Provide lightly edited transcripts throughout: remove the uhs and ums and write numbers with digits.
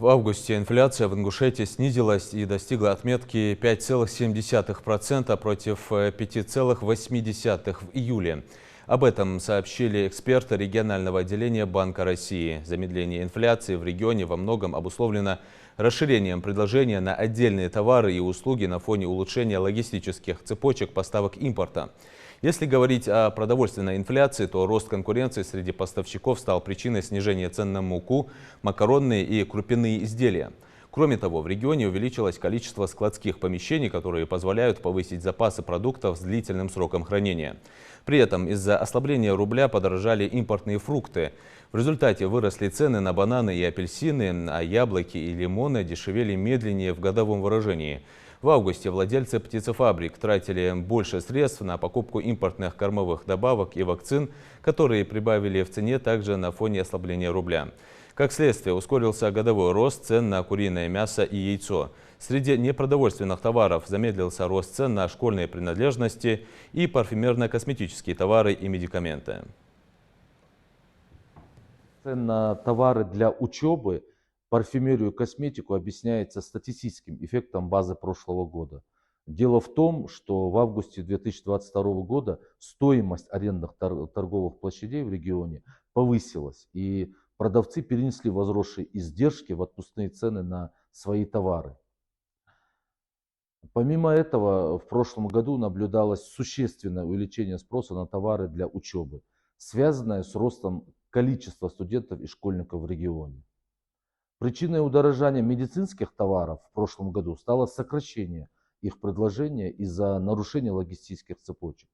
В августе инфляция в Ингушетии снизилась и достигла отметки 5,7% против 5,8% в июле. Об этом сообщили эксперты регионального отделения Банка России. Замедление инфляции в регионе во многом обусловлено расширением предложения на отдельные товары и услуги на фоне улучшения логистических цепочек поставок импорта. Если говорить о продовольственной инфляции, то рост конкуренции среди поставщиков стал причиной снижения цен на муку, макаронные и крупяные изделия. Кроме того, в регионе увеличилось количество складских помещений, которые позволяют повысить запасы продуктов с длительным сроком хранения. При этом из-за ослабления рубля подорожали импортные фрукты. В результате выросли цены на бананы и апельсины, а яблоки и лимоны дешевели медленнее в годовом выражении. В августе владельцы птицефабрик тратили больше средств на покупку импортных кормовых добавок и вакцин, которые прибавили в цене также на фоне ослабления рубля. Как следствие, ускорился годовой рост цен на куриное мясо и яйцо. Среди непродовольственных товаров замедлился рост цен на школьные принадлежности и парфюмерно-косметические товары и медикаменты. Цен на товары для учебы, парфюмерию и косметику объясняется статистическим эффектом базы прошлого года. Дело в том, что в августе 2022 года стоимость арендных торговых площадей в регионе повысилась, и продавцы перенесли возросшие издержки в отпускные цены на свои товары. Помимо этого, в прошлом году наблюдалось существенное увеличение спроса на товары для учебы, связанное с ростом количества студентов и школьников в регионе. Причиной удорожания медицинских товаров в прошлом году стало сокращение их предложения из-за нарушения логистических цепочек.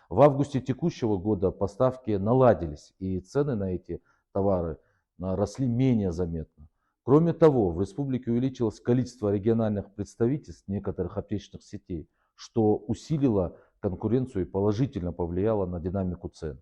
В августе текущего года поставки наладились, и цены на эти товары росли менее заметно. Кроме того, в республике увеличилось количество региональных представительств некоторых аптечных сетей, что усилило конкуренцию и положительно повлияло на динамику цен.